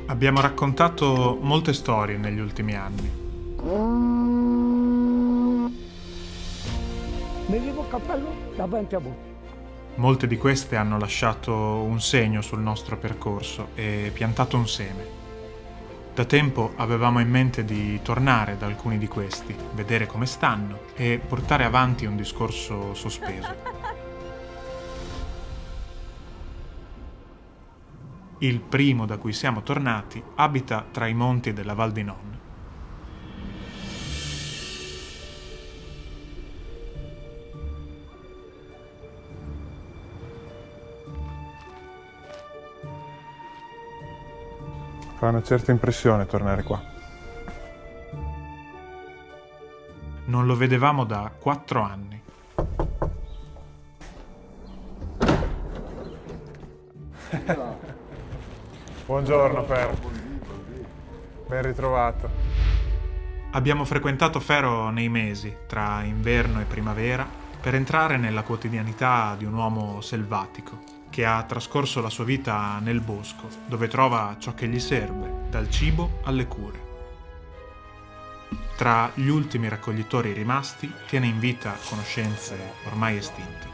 Abbiamo raccontato molte storie negli ultimi anni. Mi levo il cappello davanti a voi. Molte di queste hanno lasciato un segno sul nostro percorso e piantato un seme. Da tempo avevamo in mente di tornare da alcuni di questi, vedere come stanno e portare avanti un discorso sospeso. Il primo da cui siamo tornati abita tra i monti della Val di Non. Fa una certa impressione tornare qua. Non lo vedevamo da 4 anni. Buongiorno Fer. Ben ritrovato. Abbiamo frequentato Fero nei mesi, tra inverno e primavera, per entrare nella quotidianità di un uomo selvatico, che ha trascorso la sua vita nel bosco, dove trova ciò che gli serve, dal cibo alle cure. Tra gli ultimi raccoglitori rimasti, tiene in vita conoscenze ormai estinte.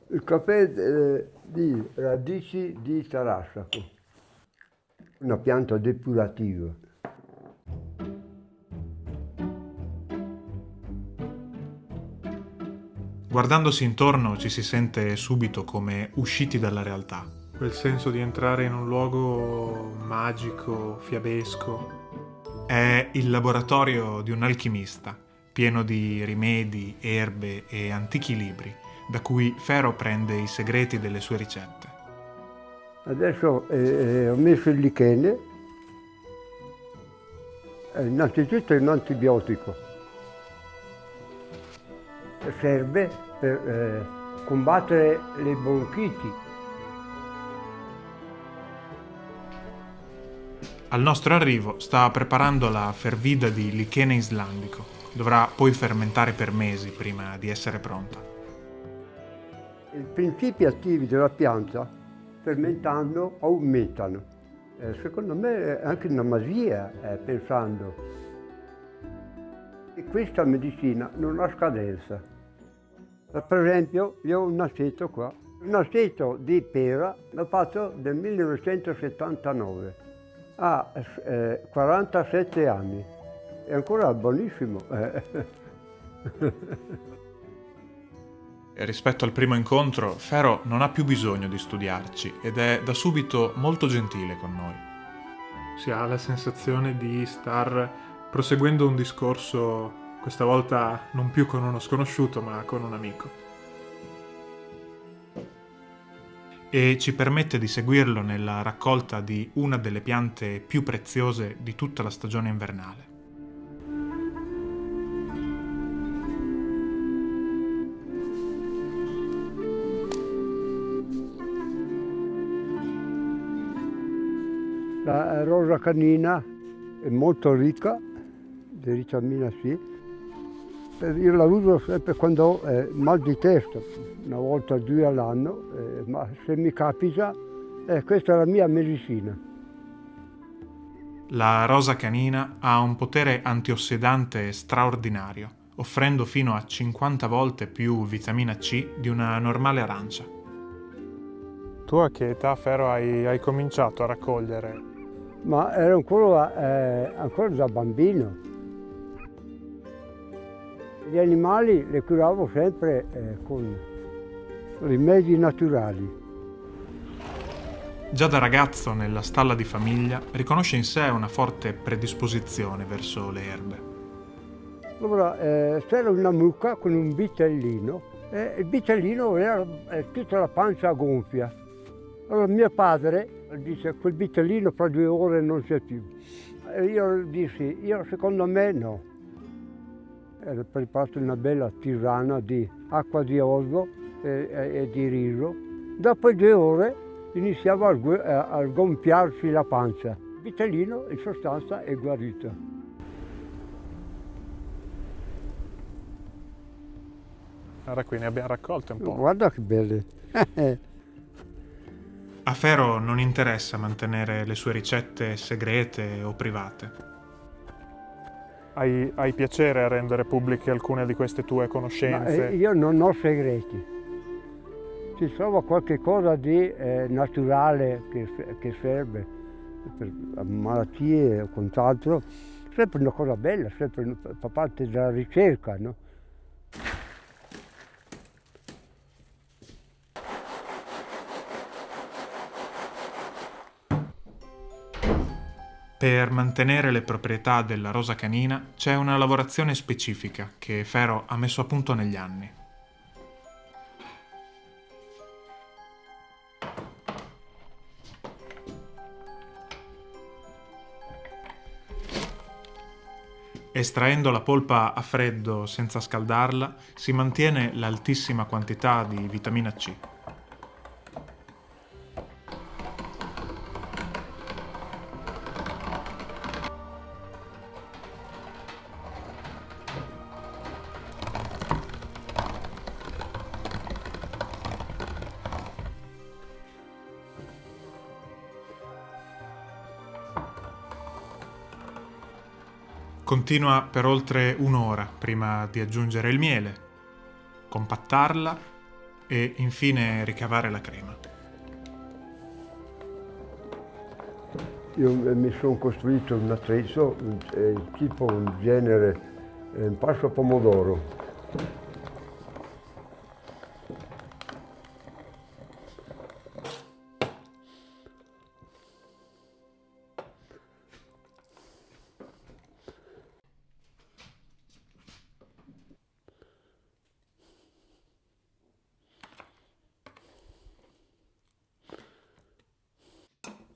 Il caffè di radici di tarassaco, una pianta depurativa. Guardandosi intorno ci si sente subito come usciti dalla realtà. Quel senso di entrare in un luogo magico, fiabesco. È il laboratorio di un alchimista, pieno di rimedi, erbe e antichi libri, da cui Fero prende i segreti delle sue ricette. Adesso ho messo il lichene, innanzitutto è un antibiotico, serve per combattere le bronchiti. Al nostro arrivo sta preparando la fervida di lichene islandico. Dovrà poi fermentare per mesi prima di essere pronta. I principi attivi della pianta, fermentando, aumentano. Secondo me è anche una magia, pensando. E questa medicina non ha scadenza. Per esempio, io ho un aceto qua. Un aceto di pera, l'ho fatto nel 1979. Ha 47 anni. È ancora buonissimo. Rispetto al primo incontro, Fero non ha più bisogno di studiarci ed è da subito molto gentile con noi. Si ha la sensazione di star proseguendo un discorso, questa volta non più con uno sconosciuto, ma con un amico. E ci permette di seguirlo nella raccolta di una delle piante più preziose di tutta la stagione invernale. La rosa canina è molto ricca di vitamina C. Io la uso sempre quando ho mal di testa, una volta o due all'anno, ma se mi capita, questa è la mia medicina. La rosa canina ha un potere antiossidante straordinario, offrendo fino a 50 volte più vitamina C di una normale arancia. Tu a che età, Fero, hai cominciato a raccogliere? Ma ero ancora da bambino. Gli animali li curavo sempre con rimedi naturali. Già da ragazzo, nella stalla di famiglia, riconosce in sé una forte predisposizione verso le erbe. Allora c'era una mucca con un vitellino e il vitellino aveva tutta la pancia gonfia. Allora mio padre dice quel vitellino fra 2 ore non c'è più. E io dissi, secondo me no. Era preparato una bella tisana di acqua di orzo e di riso. Dopo 2 ore iniziava a gonfiarsi la pancia. Il vitellino in sostanza è guarito. Guarda qui, ne abbiamo raccolte un po'. Guarda che belle. A Fero non interessa mantenere le sue ricette segrete o private. Hai piacere a rendere pubbliche alcune di queste tue conoscenze? Io non ho segreti. Si trova qualche cosa di naturale che serve per malattie o quant'altro, sempre una cosa bella, sempre fa parte della ricerca, no? Per mantenere le proprietà della rosa canina c'è una lavorazione specifica che Fero ha messo a punto negli anni. Estraendo la polpa a freddo senza scaldarla, si mantiene l'altissima quantità di vitamina C. Continua per oltre un'ora prima di aggiungere il miele, compattarla e infine ricavare la crema. Io mi sono costruito un attrezzo, tipo un genere, un passo pomodoro.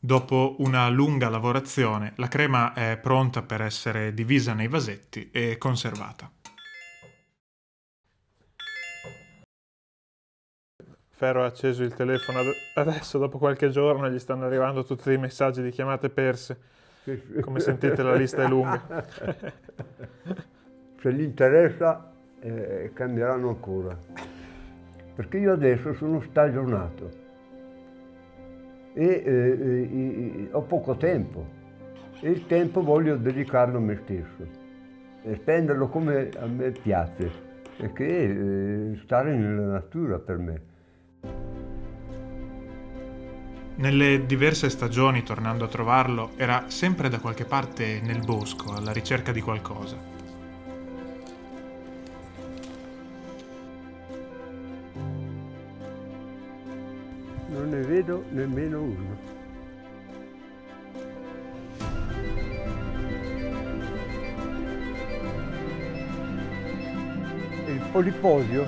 Dopo una lunga lavorazione, la crema è pronta per essere divisa nei vasetti e conservata. Fero ha acceso il telefono adesso, dopo qualche giorno, gli stanno arrivando tutti i messaggi di chiamate perse. Come sentite, la lista è lunga. Se gli interessa cambieranno ancora, perché io adesso sono stagionato e ho poco tempo e il tempo voglio dedicarlo a me stesso e spenderlo come a me piace, perché stare nella natura per me. Nelle diverse stagioni, tornando a trovarlo, era sempre da qualche parte nel bosco, alla ricerca di qualcosa. Non ne vedo nemmeno uno. Il poliposio,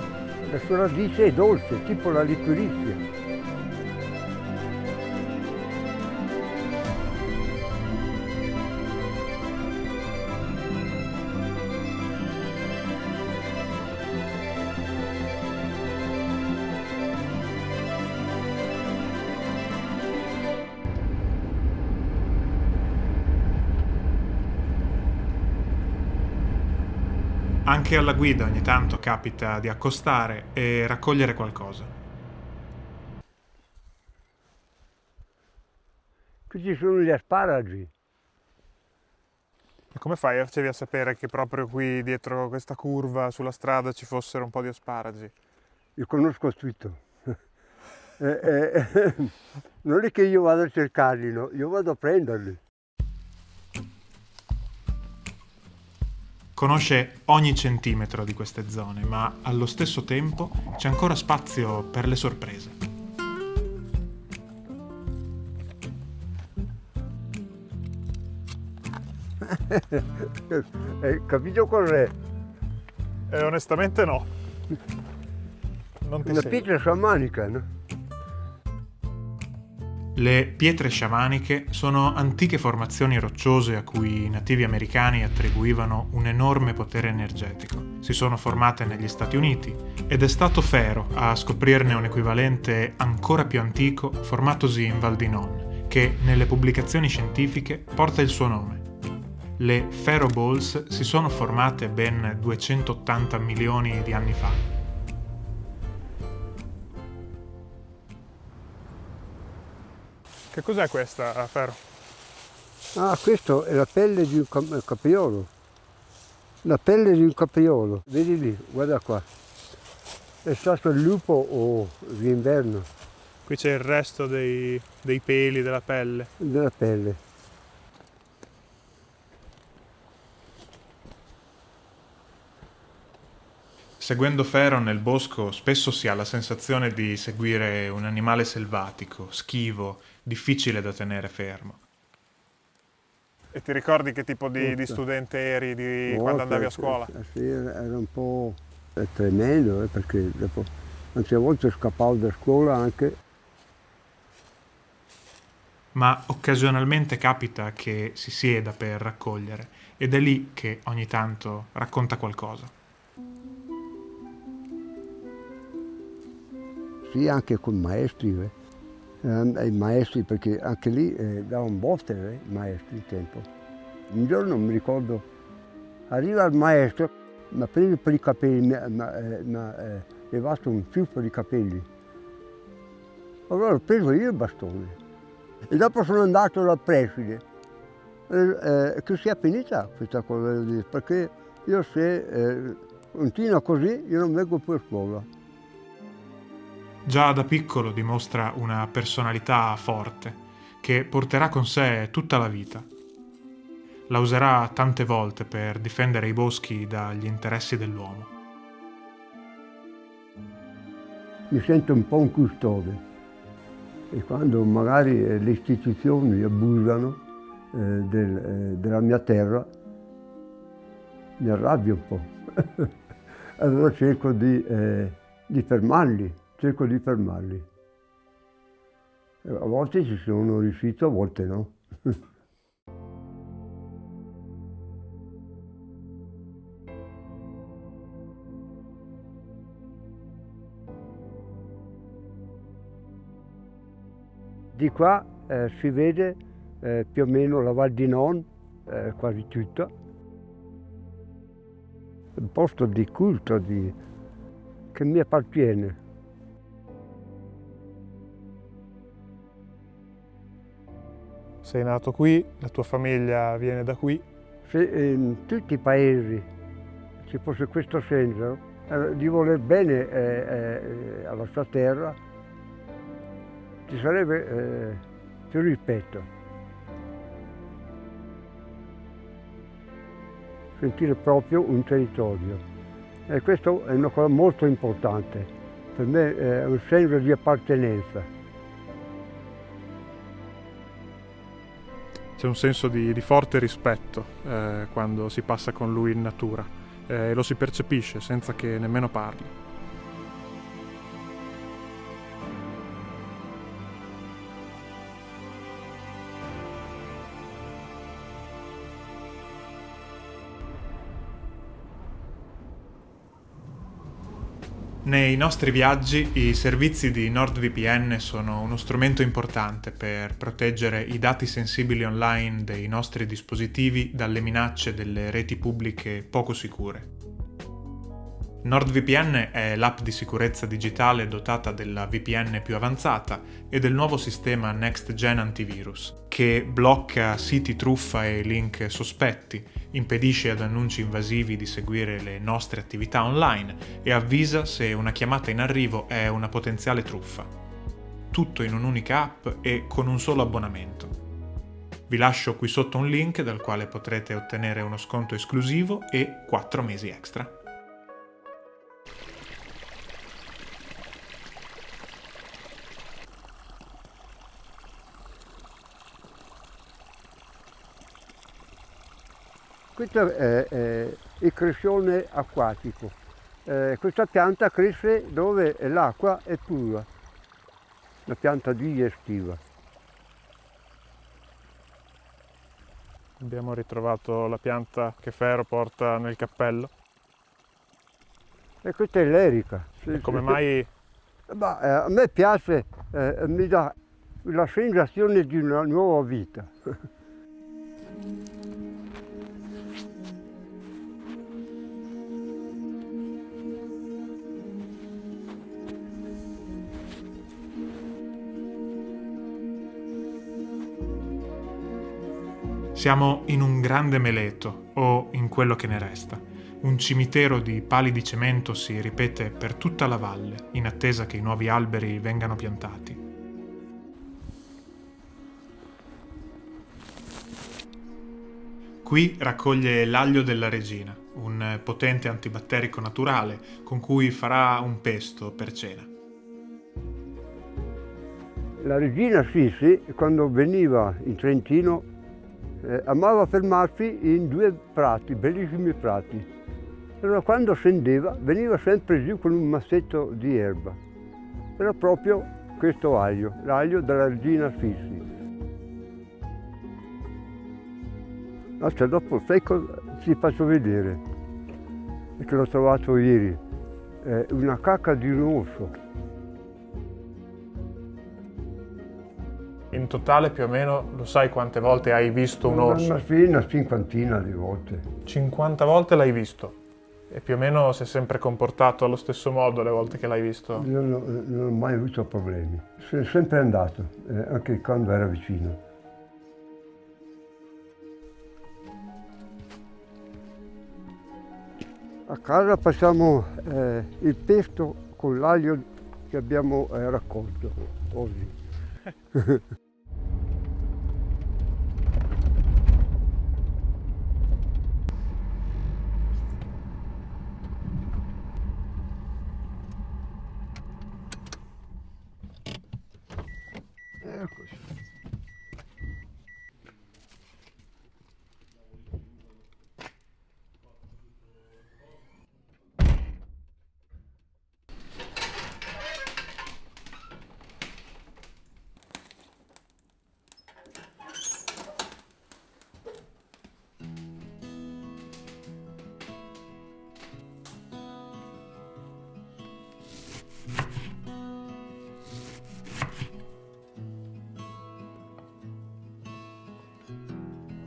la sua radice è dolce, tipo la liquirizia. Anche alla guida ogni tanto capita di accostare e raccogliere qualcosa. Qui ci sono gli asparagi. E come fai a sapere che proprio qui dietro questa curva sulla strada ci fossero un po' di asparagi? Io conosco tutto. Non è che io vado a cercarli, no? Io vado a prenderli. Conosce ogni centimetro di queste zone, ma allo stesso tempo c'è ancora spazio per le sorprese. Capito cos'è? Onestamente no. Non ti Una seguo. pietra sciamanica, no? Le pietre sciamaniche sono antiche formazioni rocciose a cui i nativi americani attribuivano un enorme potere energetico. Si sono formate negli Stati Uniti ed è stato Fero a scoprirne un equivalente ancora più antico formatosi in Val di Non, che nelle pubblicazioni scientifiche porta il suo nome. Le Fero Balls si sono formate ben 280 milioni di anni fa. Che cos'è questa, Ferro? Ah, questo è la pelle di un capriolo. La pelle di un capriolo. Vedi lì, guarda qua. È stato il lupo o l'inverno Qui c'è il resto dei peli della pelle. della pelle. Seguendo Fero nel bosco spesso si ha la sensazione di seguire un animale selvatico, schivo, difficile da tenere fermo. E ti ricordi che tipo di Forza. studente eri di No, quando andavi a sì, scuola? sì, era un po' tremendo, perché dopo, anzi a volte scappavo da scuola anche. Ma occasionalmente capita che si sieda per raccogliere ed è lì che ogni tanto racconta qualcosa. Sì, anche con maestri, i maestri, perché anche lì davano botte, i maestri il tempo. Un giorno mi ricordo, arriva il maestro, mi ha preso per i capelli, mi ha levato un ciuffo di capelli. Allora ho preso io il bastone e dopo sono andato dal preside, che sia finita questa cosa lì, perché io se continua così io non vengo più a scuola. Già da piccolo dimostra una personalità forte che porterà con sé tutta la vita. La userà tante volte per difendere i boschi dagli interessi dell'uomo. Mi sento un po' un custode e quando magari le istituzioni abusano della mia terra mi arrabbio un po'. Allora cerco di fermarli. A volte ci sono riuscito, a volte no. Di qua si vede più o meno la Val di Non, quasi tutta. Un posto di culto che mi appartiene. Sei nato qui, la tua famiglia viene da qui. Se in tutti i paesi ci fosse questo senso di voler bene alla sua terra, ci sarebbe più rispetto. Sentire proprio un territorio. E questo è una cosa molto importante. Per me è un senso di appartenenza. C'è un senso di forte rispetto quando si passa con lui in natura e lo si percepisce senza che nemmeno parli. Nei nostri viaggi i servizi di NordVPN sono uno strumento importante per proteggere i dati sensibili online dei nostri dispositivi dalle minacce delle reti pubbliche poco sicure. NordVPN è l'app di sicurezza digitale dotata della VPN più avanzata e del nuovo sistema Next Gen Antivirus, che blocca siti truffa e link sospetti, impedisce ad annunci invasivi di seguire le nostre attività online e avvisa se una chiamata in arrivo è una potenziale truffa. Tutto in un'unica app e con un solo abbonamento. Vi lascio qui sotto un link dal quale potrete ottenere uno sconto esclusivo e 4 mesi extra. Questo è il crescione acquatico. Questa pianta cresce dove l'acqua è pura, una pianta digestiva. Abbiamo ritrovato la pianta che Ferro porta nel cappello. E questa è l'erica. E come mai A me piace, mi dà la sensazione di una nuova vita. Siamo in un grande meleto, o in quello che ne resta. Un cimitero di pali di cemento si ripete per tutta la valle, in attesa che i nuovi alberi vengano piantati. Qui raccoglie l'aglio della regina, un potente antibatterico naturale con cui farà un pesto per cena. La regina Sissi, quando veniva in Trentino, amava fermarsi in 2 prati, bellissimi prati. Allora quando scendeva veniva sempre giù con un massetto di erba. Era proprio questo aglio, l'aglio della regina Sissi. Cioè, dopo ti faccio vedere, che l'ho trovato ieri, una cacca di un orso. In totale più o meno lo sai quante volte hai visto un orso? Una cinquantina di volte. 50 volte l'hai visto e più o meno si è sempre comportato allo stesso modo le volte che l'hai visto? Io non ho mai avuto problemi, sono sempre andato, anche quando era vicino. A casa facciamo il pesto con l'aglio che abbiamo raccolto oggi. Eccoci.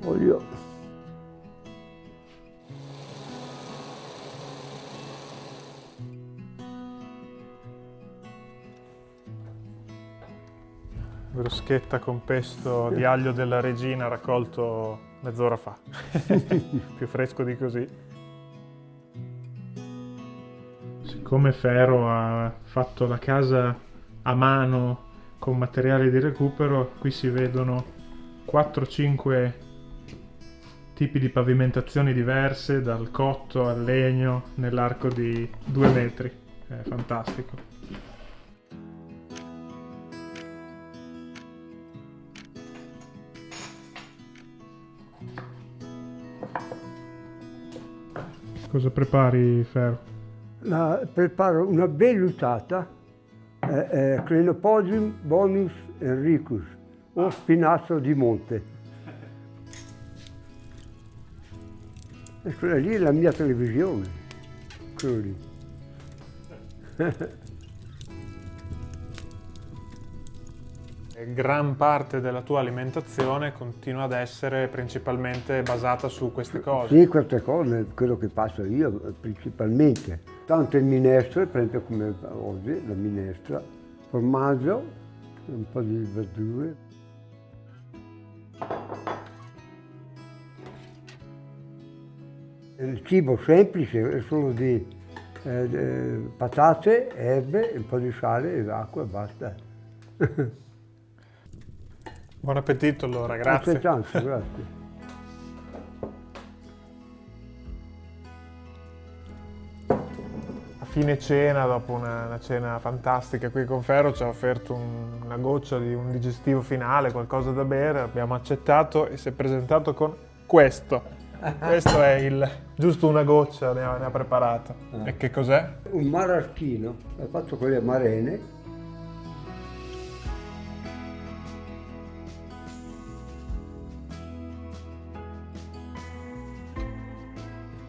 Olio. Bruschetta con pesto di aglio della regina raccolto mezz'ora fa. Più fresco di così. Siccome Fero ha fatto la casa a mano con materiali di recupero, qui si vedono 4-5 tipi di pavimentazioni diverse, dal cotto al legno, nell'arco di 2 metri. È fantastico. Cosa prepari, Fero? Preparo una vellutata, Clenopodium bonus Enricus, o spinacio di monte. E quella lì è la mia televisione, quello lì. Gran parte della tua alimentazione continua ad essere principalmente basata su queste cose. Sì, queste cose, quello che faccio io principalmente. Tante minestre, per esempio come oggi, la minestra, formaggio, un po' di verdure. Il cibo semplice è solo di patate, erbe, un po' di sale e acqua e basta. Buon appetito allora, grazie. Grazie. A fine cena, dopo una cena fantastica qui con Fero, ci ha offerto una goccia di un digestivo finale, qualcosa da bere, abbiamo accettato e si è presentato con questo. Questo è giusto una goccia, ne ha preparato. E che cos'è? Un maraschino, l'ho fatto con le amarene.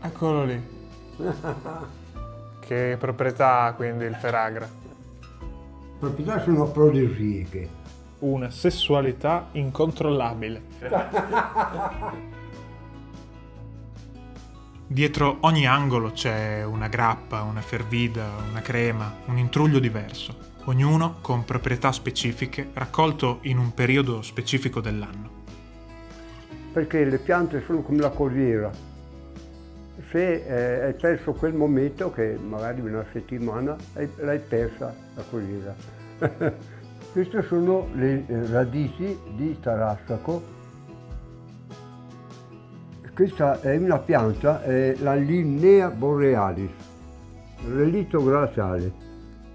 Eccolo lì. Che proprietà ha quindi il Feragra? Le proprietà sono afrodisiache. Una sessualità incontrollabile. Dietro ogni angolo c'è una grappa, una fervida, una crema, un intruglio diverso, ognuno con proprietà specifiche raccolto in un periodo specifico dell'anno. perché le piante sono come la coliera. Se hai perso quel momento, che magari una settimana, l'hai persa la coliera. Queste sono le radici di tarassaco. Questa è una pianta, è la Linnea borealis, relitto glaciale,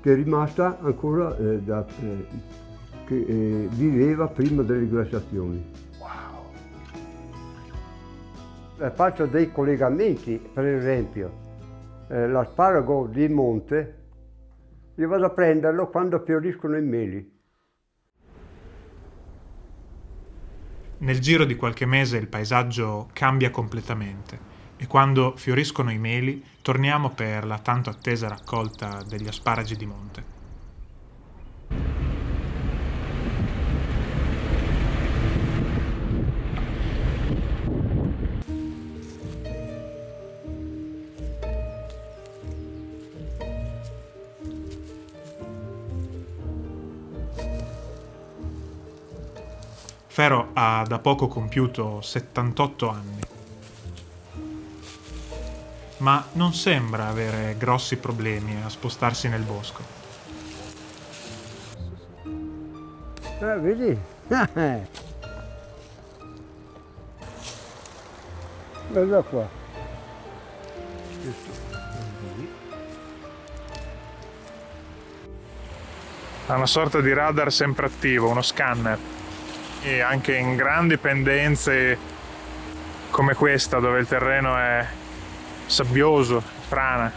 che è rimasta ancora che viveva prima delle glaciazioni. Faccio dei collegamenti, per esempio, l'asparago di monte, io vado a prenderlo quando fioriscono i meli. Nel giro di qualche mese il paesaggio cambia completamente e quando fioriscono i meli torniamo per la tanto attesa raccolta degli asparagi di monte. Fero ha da poco compiuto 78 anni, ma non sembra avere grossi problemi a spostarsi nel bosco. Vedi? Guarda qua. Ha una sorta di radar sempre attivo, uno scanner. E anche in grandi pendenze come questa, dove il terreno è sabbioso, frana.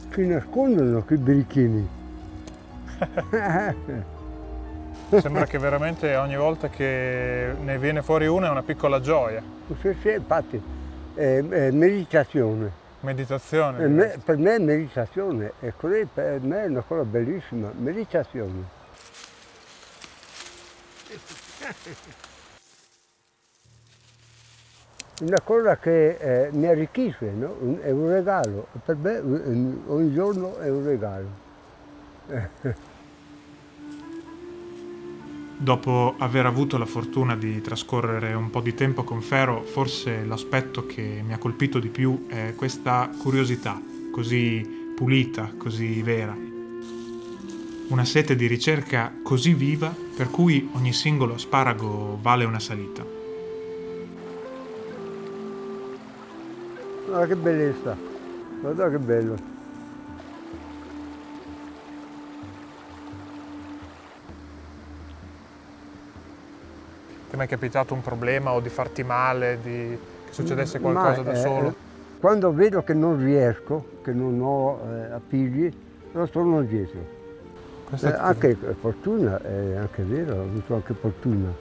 Si nascondono quei birichini. Sembra che veramente ogni volta che ne viene fuori una è una piccola gioia. Sì, infatti, è meditazione. Meditazione. Per me è meditazione, e così per me è una cosa bellissima, meditazione. Una cosa che mi arricchisce, no? È un regalo, per me ogni giorno è un regalo. Dopo aver avuto la fortuna di trascorrere un po' di tempo con Fero, forse l'aspetto che mi ha colpito di più è questa curiosità, così pulita, così vera. Una sete di ricerca così viva per cui ogni singolo asparago vale una salita. Guarda che bellezza, guarda che bello. Ti è mai capitato un problema o di farti male, che succedesse qualcosa da solo? Quando vedo che non riesco, che non ho appigli, lo torno dietro. Anche fortuna, è anche vero, ho avuto anche fortuna.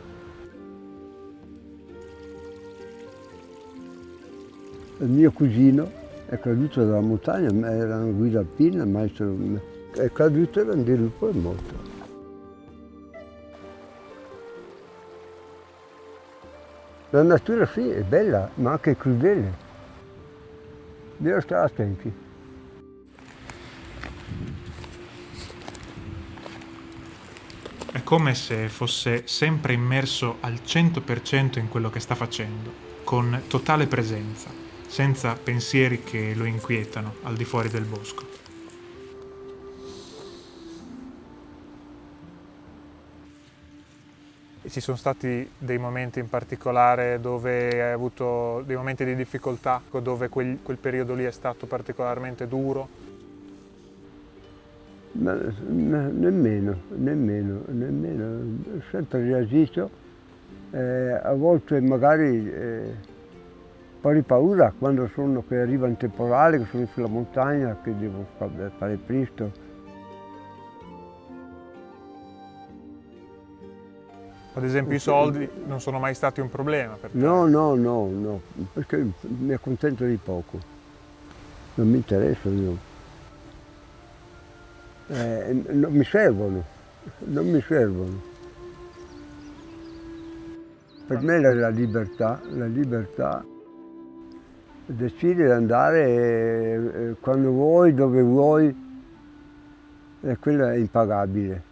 Il mio cugino è caduto dalla montagna, era una guida alpina, maestro, è caduto e l'andellupo è morto. La natura sì, è bella, ma anche crudele. Bisogna stare attenti. È come se fosse sempre immerso al 100% in quello che sta facendo, con totale presenza, senza pensieri che lo inquietano al di fuori del bosco. Ci sono stati dei momenti in particolare dove hai avuto dei momenti di difficoltà, dove quel periodo lì è stato particolarmente duro? Ma nemmeno, ho sempre reagito, a volte magari un po' di paura quando che arriva un temporale, che sono sulla montagna, che devo fare presto. Ad esempio i soldi non sono mai stati un problema per te? No, perché mi accontento di poco, non mi interessa, no. Non mi servono. Per me è la libertà, decidi di andare quando vuoi, dove vuoi, e quella è impagabile.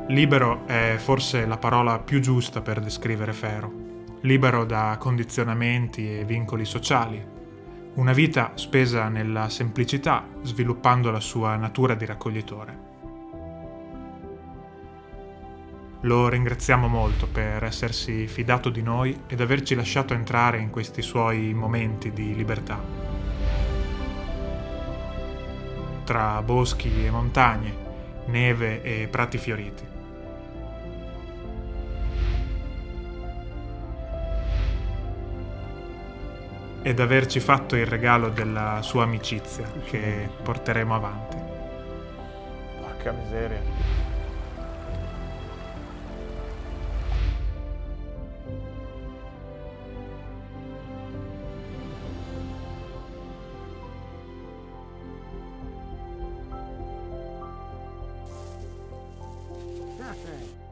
Libero è forse la parola più giusta per descrivere Fero. Libero da condizionamenti e vincoli sociali. Una vita spesa nella semplicità, sviluppando la sua natura di raccoglitore. Lo ringraziamo molto per essersi fidato di noi ed averci lasciato entrare in questi suoi momenti di libertà. Tra boschi e montagne, neve e prati fioriti. Ed averci fatto il regalo della sua amicizia, che porteremo avanti. Porca miseria. Ah,